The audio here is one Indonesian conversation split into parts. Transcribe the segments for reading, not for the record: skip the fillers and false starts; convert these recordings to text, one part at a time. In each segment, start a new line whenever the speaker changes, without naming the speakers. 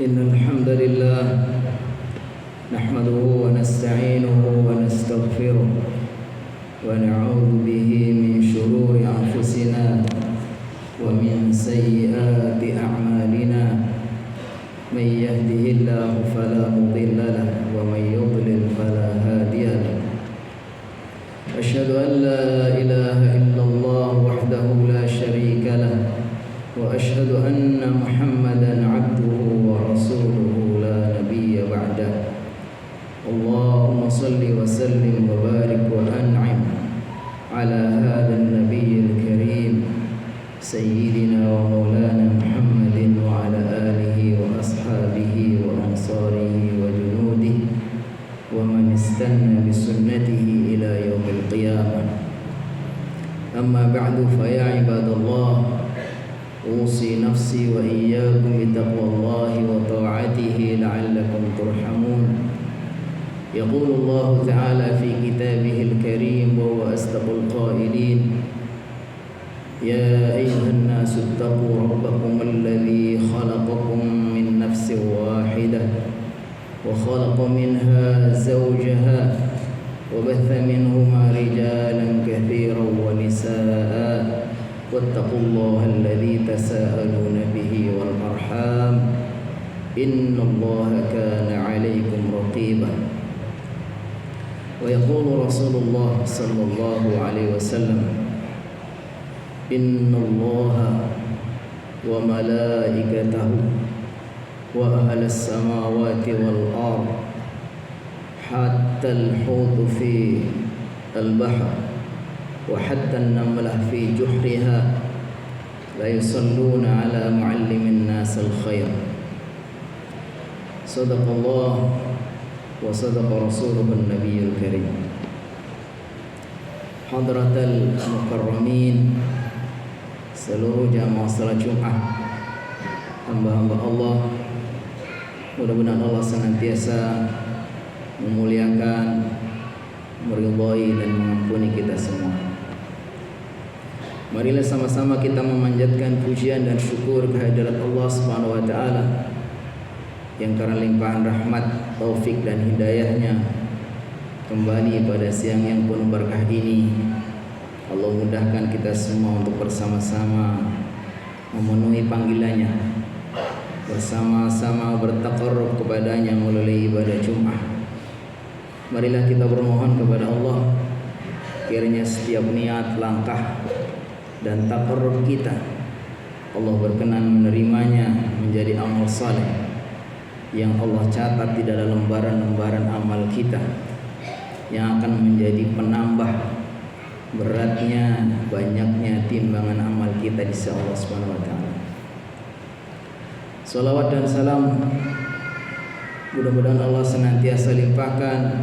إن الحمد لله نحمده ونستعينه ونستغفره ونعوذ به من شرور أنفسنا ومن سيئات أعمالنا من يهده الله فلا مضل له ومن يضلل فلا هادي له أشهد أن لا إله إلا الله وحده لا شريك له وأشهد أن محمدا عبده ورسوله لا نبي بعده اللهم صل وسلم وبارك وأنعم على هذا النبي الكريم سيدنا ومولانا محمد وعلى آله وأصحابه وأنصاره وجنوده ومن استنى بسنته إلى يوم القيامة أما بعد فيا عباد الله أوصي نفسي وإياكم بتقوى الله وطاعته لعلكم ترحمون يقول الله تعالى في كتابه الكريم وهو أصدق القائلين يا أيها الناس اتقوا ربكم الذي خلقكم من نفس واحدة وخلق منها زوجها وبث منهما رجالا كثيرا ونساء واتقوا الله الذي تساءلون به والأرحام إن الله كان عليكم رقيبا ويقول رسول الله صلى الله عليه وسلم إن الله وملائكته وأهل السماوات والأرض حتى الحوت في البحر وحتى النملة في جحرها لا يصلون على معلم الناس الخير صدق الله وصدق رسوله النبي الكريم حضرة المكرمين seluruh jamaah salat Jumat, hamba-hamba Allah, mudah-mudahan Allah senantiasa memuliakan, meridhai dan mengampuni kita semua. Marilah sama-sama kita memanjatkan pujian dan syukur kehadirat Allah Subhanahu wa taala yang karena limpahan rahmat, taufik dan hidayahnya kembali pada siang yang penuh berkah ini Allah mudahkan kita semua untuk bersama-sama memenuhi panggilannya, bersama-sama bertaqarrub kepadanya melalui ibadah Jumat. Marilah kita bermohon kepada Allah kiranya setiap niat, langkah dan taqarrub kita Allah berkenan menerimanya menjadi amal saleh yang Allah catat di dalam lembaran-lembaran amal kita yang akan menjadi penambah beratnya, banyaknya timbangan amal kita di sisi Allah Subhanahu wa taala. Salawat dan salam mudah-mudahan Allah senantiasa limpahkan,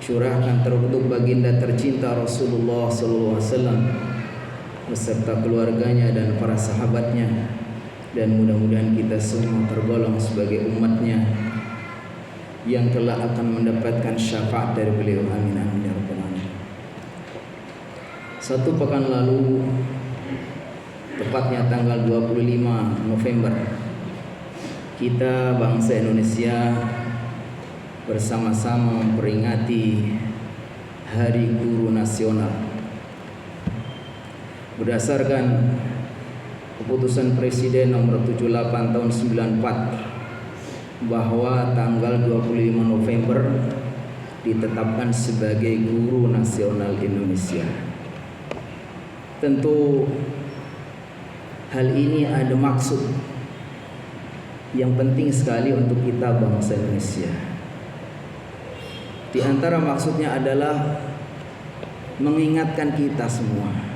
curahkan teruntuk baginda tercinta Rasulullah sallallahu alaihi wasallam beserta keluarganya dan para sahabatnya, dan mudah-mudahan kita semua tergolong sebagai umatnya yang kelak akan mendapatkan syafaat dari beliau. Amin amin ya rabbal alamin. Satu pekan lalu, tepatnya tanggal 25 November, kita bangsa Indonesia bersama-sama memperingati Hari Guru Nasional. Berdasarkan keputusan Presiden nomor 78 tahun 94 bahwa tanggal 25 November ditetapkan sebagai Guru Nasional Indonesia. Tentu hal ini ada maksud yang penting sekali untuk kita bangsa Indonesia. Di antara maksudnya adalah mengingatkan kita semua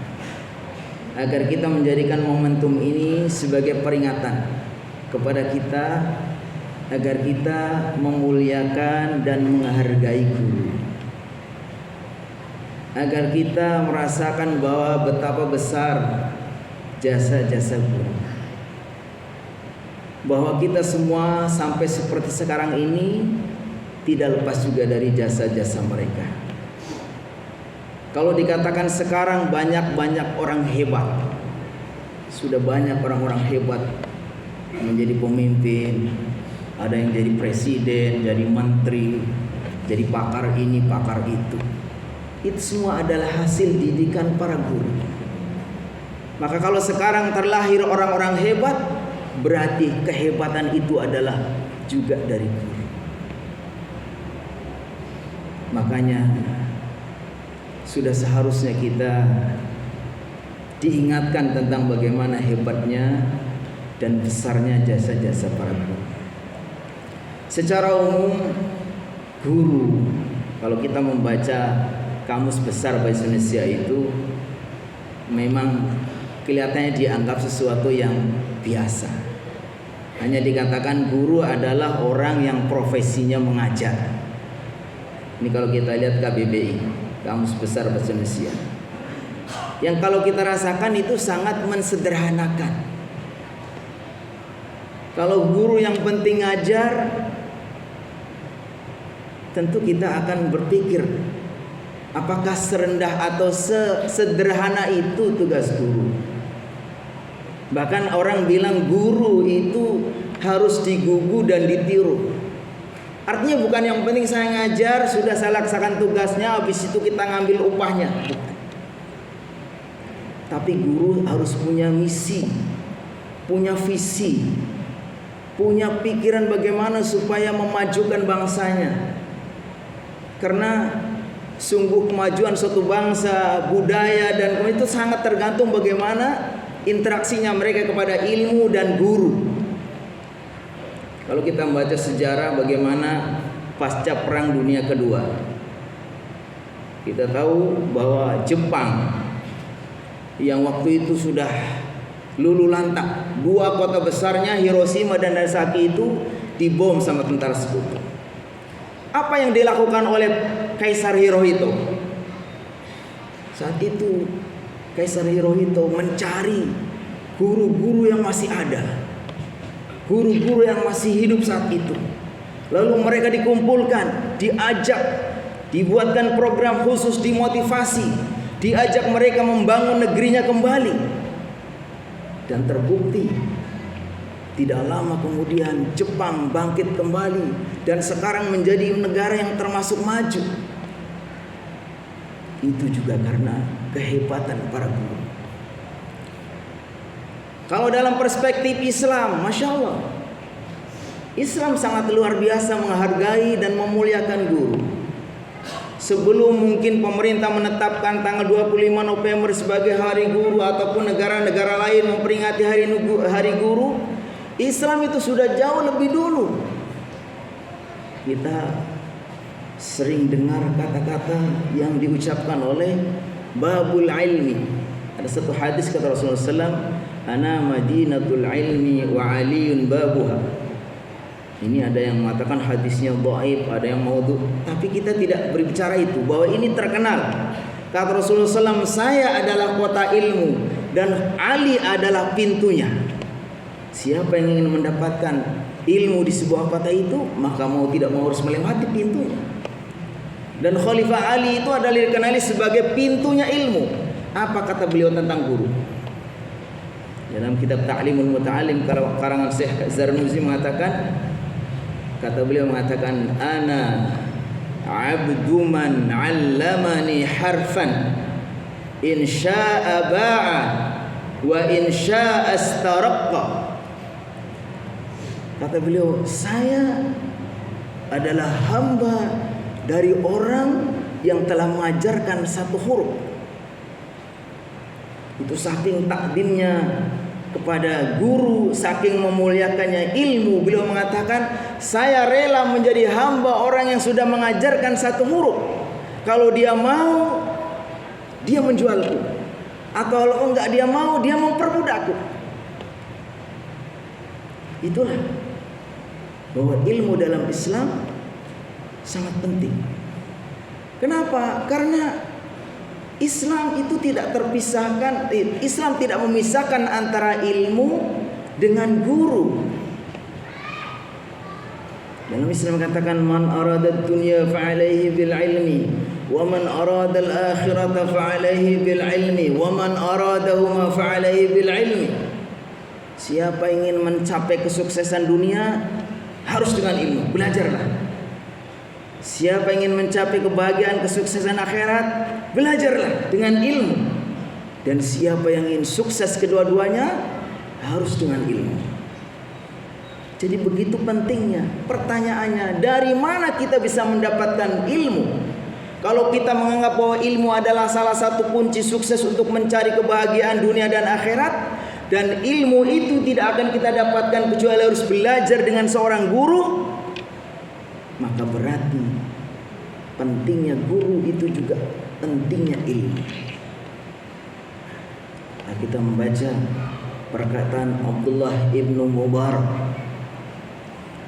agar kita menjadikan momentum ini sebagai peringatan kepada kita agar kita memuliakan dan menghargai guru, agar kita merasakan bahwa betapa besar jasa-jasa guru, bahwa kita semua sampai seperti sekarang ini tidak lepas juga dari jasa-jasa mereka. Kalau dikatakan sekarang banyak orang hebat, sudah banyak orang-orang hebat menjadi pemimpin, Ada yang jadi presiden, jadi menteri, jadi pakar ini, pakar itu. Itu semua adalah hasil didikan para guru. Maka kalau sekarang terlahir orang-orang hebat, berarti kehebatan itu adalah juga dari guru. Makanya sudah seharusnya kita diingatkan tentang bagaimana hebatnya dan besarnya jasa-jasa para guru. Secara umum, guru, kalau kita membaca Kamus Besar Bahasa Indonesia itu memang kelihatannya dianggap sesuatu yang biasa. Hanya dikatakan guru adalah orang yang profesinya mengajar. Ini kalau kita lihat KBBI, Kamus Besar Bahasa Indonesia. Yang kalau kita rasakan itu sangat mensederhanakan. Kalau guru yang penting ngajar, tentu kita akan berpikir, apakah serendah atau sesederhana itu tugas guru? Bahkan orang bilang guru itu harus digugu dan ditiru. Artinya bukan yang penting saya ngajar, sudah saya laksakan tugasnya, habis itu kita ngambil upahnya. Tapi guru harus punya misi, punya visi, punya pikiran bagaimana supaya memajukan bangsanya. Karena sungguh kemajuan suatu bangsa, budaya dan itu sangat tergantung bagaimana interaksinya mereka kepada ilmu dan guru. Kalau kita membaca sejarah bagaimana pasca Perang Dunia Kedua, kita tahu bahwa Jepang yang waktu itu sudah luluh lantak, dua kota besarnya Hiroshima dan Nagasaki itu dibom sama tentara sekutu. Apa yang dilakukan oleh Kaisar Hirohito? Saat itu Kaisar Hirohito mencari guru-guru yang masih ada, guru-guru yang masih hidup saat itu. Lalu mereka dikumpulkan, diajak, dibuatkan program khusus, dimotivasi, diajak mereka membangun negerinya kembali. Dan terbukti tidak lama kemudian Jepang bangkit kembali dan sekarang menjadi negara yang termasuk maju. Itu juga karena kehebatan para guru. Kalau dalam perspektif Islam, Masya Allah, Islam sangat luar biasa menghargai dan memuliakan guru. Sebelum mungkin pemerintah menetapkan tanggal 25 November sebagai hari guru ataupun negara-negara lain memperingati hari guru, Islam itu sudah jauh lebih dulu. Kita sering dengar kata-kata yang diucapkan oleh babul ilmi. Ada satu hadis kata Rasulullah SAW, ana madinatul ilmi wa aliyun babuha. Ini ada yang mengatakan hadisnya dhaif, ada yang maudhu, tapi kita tidak berbicara itu, bahwa ini terkenal. Kata Rasulullah SAW, saya adalah kota ilmu dan Ali adalah pintunya. Siapa yang ingin mendapatkan ilmu di sebuah kota itu, maka mau tidak mau harus melewati pintunya. Dan Khalifah Ali itu adalah dikenali sebagai pintunya ilmu. Apa kata beliau tentang guru? Dalam kitab Ta'limul Muta'alim karangan Syekh Zarnuzi mengatakan, kata beliau mengatakan, ana abdu man 'allamani harfan in syaa'a ba'a wa in syaa'a astaraqqa. Kata beliau, saya adalah hamba dari orang yang telah mengajarkan satu huruf. Itu saking takdimnya kepada guru, saking memuliakannya ilmu, beliau mengatakan, saya rela menjadi hamba orang yang sudah mengajarkan satu huruf. Kalau dia mau, dia menjualku, atau kalau enggak dia mau, dia memperbudakku. Itulah bahwa ilmu dalam Islam sangat penting. Kenapa? Karena Islam itu tidak terpisahkan. Islam tidak memisahkan antara ilmu dengan guru. Dalam Islam katakan, man arada dunya fa'alaihi bil ilmi wa man arada al akhirata fa'alaihi bil ilmi wa man aradahuma fa'alaihi bil ilmi. Siapa ingin mencapai kesuksesan dunia, harus dengan ilmu. Belajarlah. Siapa ingin mencapai kebahagiaan, kesuksesan akhirat, belajarlah dengan ilmu. Dan siapa yang ingin sukses kedua-duanya, harus dengan ilmu. Jadi begitu pentingnya. Pertanyaannya, dari mana kita bisa mendapatkan ilmu? Kalau kita menganggap bahwa ilmu adalah salah satu kunci sukses untuk mencari kebahagiaan dunia dan akhirat, dan ilmu itu tidak akan kita dapatkan kecuali harus belajar dengan seorang guru, maka berarti pentingnya guru itu juga pentingnya ilmu. Nah, kita membaca perkataan Abdullah ibnu Mubarak.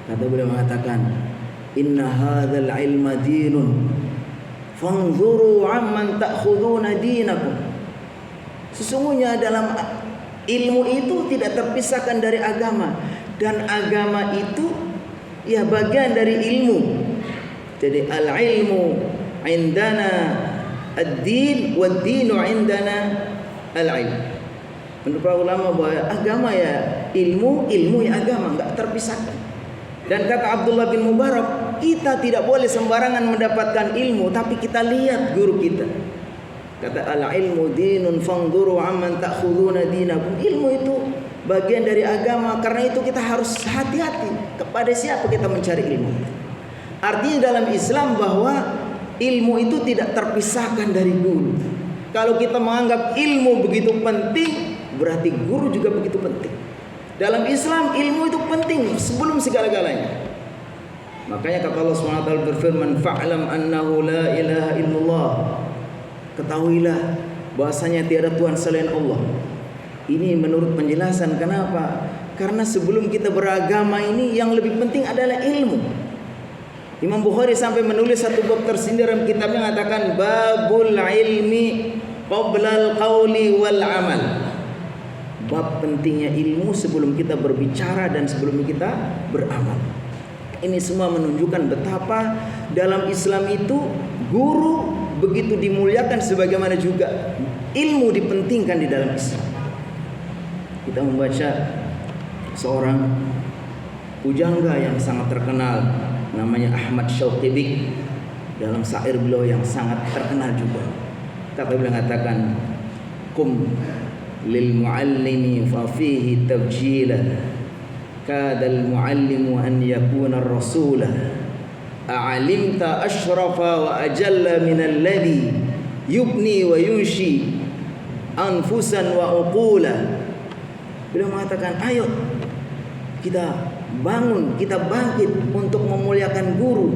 Kata beliau mengatakan, inna hadzal ilma dinun fanzuru amman ta'khuduna dinakum. Sesungguhnya dalam ilmu itu tidak terpisahkan dari agama, dan agama itu ya bagian dari ilmu. Jadi al-ilmu indana ad-din wad-dinu indana al-ilm. Menurut para ulama bahwa agama ya ilmu, ilmu ya agama, enggak terpisahkan. Dan kata Abdullah bin Mubarak, kita tidak boleh sembarangan mendapatkan ilmu, tapi kita lihat guru kita. Kata al-ilmu dinun fanzuru amman ta'khuduna dinakum. Ilmu itu bagian dari agama, karena itu kita harus hati-hati kepada siapa kita mencari ilmu. Artinya dalam Islam bahwa ilmu itu tidak terpisahkan dari guru. Kalau kita menganggap ilmu begitu penting, berarti guru juga begitu penting. Dalam Islam ilmu itu penting sebelum segala-galanya. Makanya kata Allah SWT berfirman, fa'lam annahu la ilaha illallah. Ketahuilah bahasanya tiada Tuhan selain Allah. Ini menurut penjelasan. Kenapa? Karena sebelum kita beragama ini yang lebih penting adalah ilmu. Imam Bukhari sampai menulis satu bab tersendiri dalam kitabnya, mengatakan babul ilmi qablal qawli wal amal. Bab pentingnya ilmu sebelum kita berbicara dan sebelum kita beramal. Ini semua menunjukkan betapa dalam Islam itu guru begitu dimuliakan, sebagaimana juga ilmu dipentingkan di dalam Islam. Kita membaca seorang pujangga yang sangat terkenal, namanya Ahmad Syauqi, dalam syair beliau yang sangat terkenal juga. Kata beliau mengatakan, kum lil muallimi fa fihi tabjila kadal muallimu an yakuna rasula a'alimta ashrafa wa ajalla min alladhi yubni wa yunshi anfusan wa uqula. Beliau mengatakan, ayo kita bangun, kita bangkit untuk memuliakan guru.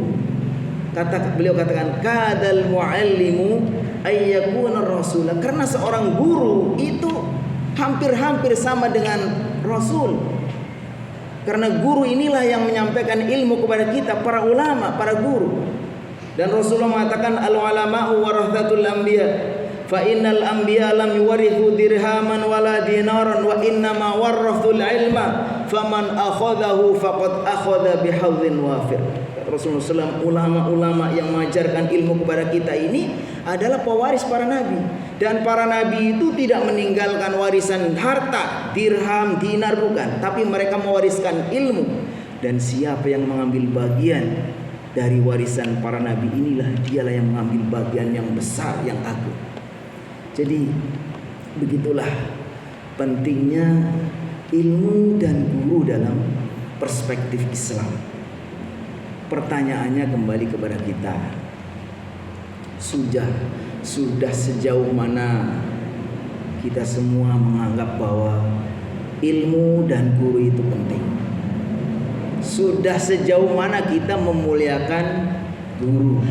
Beliau katakan, kadal muallimu ayyakuna rasula. Karena seorang guru itu hampir-hampir sama dengan rasul. Karena guru inilah yang menyampaikan ilmu kepada kita, para ulama, para guru. Dan Rasulullah mengatakan, al-ulama'u warathatul anbiya, fa innal anbiya lam yuwarithu dirhaman wala dinaran wa innama warathul ilma faman akhadahu faqad akhadha bihadzin wafir. Rasulullah SAW, ulama-ulama yang mengajarkan ilmu kepada kita ini adalah pewaris para nabi. Dan para nabi itu tidak meninggalkan warisan harta, dirham, dinar, bukan. Tapi mereka mewariskan ilmu. Dan siapa yang mengambil bagian dari warisan para nabi, inilah dialah yang mengambil bagian yang besar, yang agung. Jadi begitulah pentingnya ilmu dan guru dalam perspektif Islam. Pertanyaannya kembali kepada kita, sudah sejauh mana kita semua menganggap bahwa ilmu dan guru itu penting? Sudah sejauh mana kita memuliakan guru?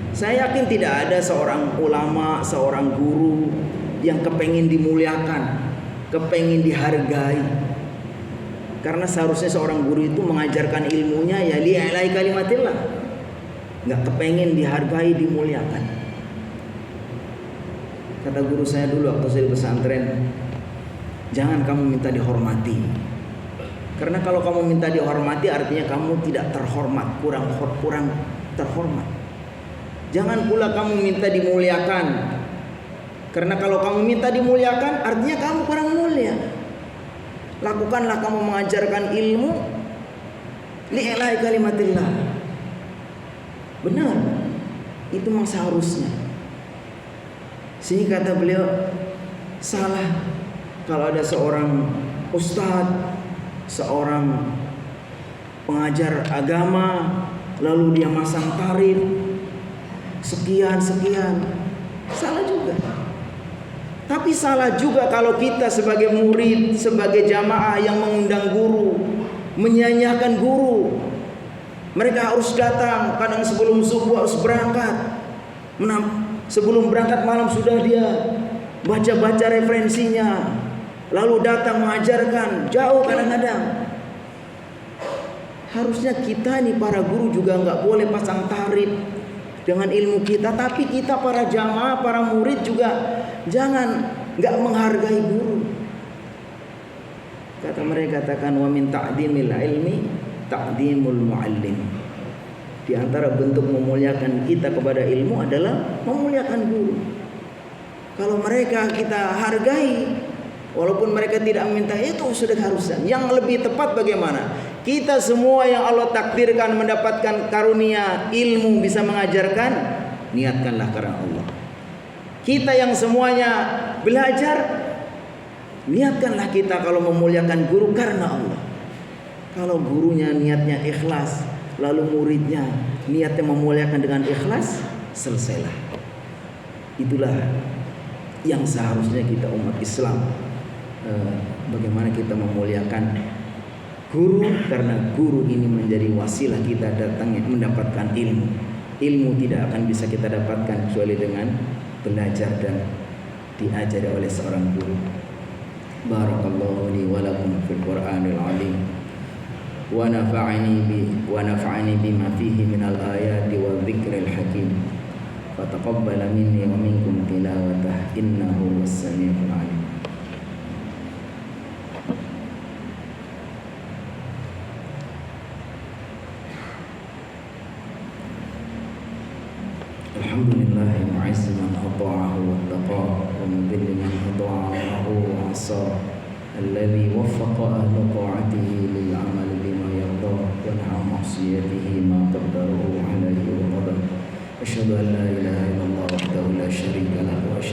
Saya yakin tidak ada seorang ulama, seorang guru yang kepengin dimuliakan, kepengin dihargai. Karena seharusnya seorang guru itu mengajarkan ilmunya ya li'ilai kalimatillah, nggak kepengin dihargai, dimuliakan. Kata guru saya dulu waktu saya di pesantren, jangan kamu minta dihormati. Karena kalau kamu minta dihormati artinya kamu tidak terhormat, kurang terhormat. Jangan pula kamu minta dimuliakan. Karena kalau kamu minta dimuliakan artinya kamu kurang mulia. Lakukanlah kamu mengajarkan ilmu li'ilai kalimatillah. Benar, itu memang seharusnya. Sehingga kata beliau, salah kalau ada seorang ustadz, seorang pengajar agama, lalu dia masang tarif sekian, salah juga. Tapi salah juga kalau kita sebagai murid, sebagai jamaah yang mengundang guru, menyanyiakan guru. Mereka harus datang, kadang sebelum subuh harus berangkat. Sebelum berangkat malam sudah dia baca-baca referensinya, lalu datang mengajarkan, jauh kadang-kadang. Harusnya kita nih para guru juga nggak boleh pasang tarif dengan ilmu kita, tapi kita para jamaah, para murid juga jangan nggak menghargai guru. Kata mereka, katakan wa min ta'dimil ilmi ta'dimul muallim. Di antara bentuk memuliakan kita kepada ilmu adalah memuliakan guru. Kalau mereka kita hargai, walaupun mereka tidak meminta, itu sudah keharusan. Yang lebih tepat bagaimana? Kita semua yang Allah takdirkan mendapatkan karunia ilmu bisa mengajarkan, niatkanlah karena Allah. Kita yang semuanya belajar, niatkanlah kita kalau memuliakan guru karena Allah. Kalau gurunya niatnya ikhlas, lalu muridnya niatnya memuliakan dengan ikhlas, selesailah. Itulah yang seharusnya kita umat Islam. Bagaimana kita memuliakan guru, karena guru ini menjadi wasilah kita datangnya mendapatkan ilmu. Ilmu tidak akan bisa kita dapatkan kecuali dengan belajar dan diajari oleh seorang guru. Barakallahu li wa lakum fil Qur'anil azim wa nafa'ani bima fihi minal ayati wa dzikril hakim. Fataqabbal minni wa minkum tilawatah innahu was-sami'ul 'alim. Alhamdulillahi mu'izzi man ata'ahu wa taqahu wa mudilli man ata'ahu wa 'asa alladhi waffaqa ahla ta'atihi lil 'amali bima yarda wa na'a ma'siyatihi ma qaddarahu 'alayhi wa qadar. Asyhadu an la ilaha illallah wahdahu la syarika lahu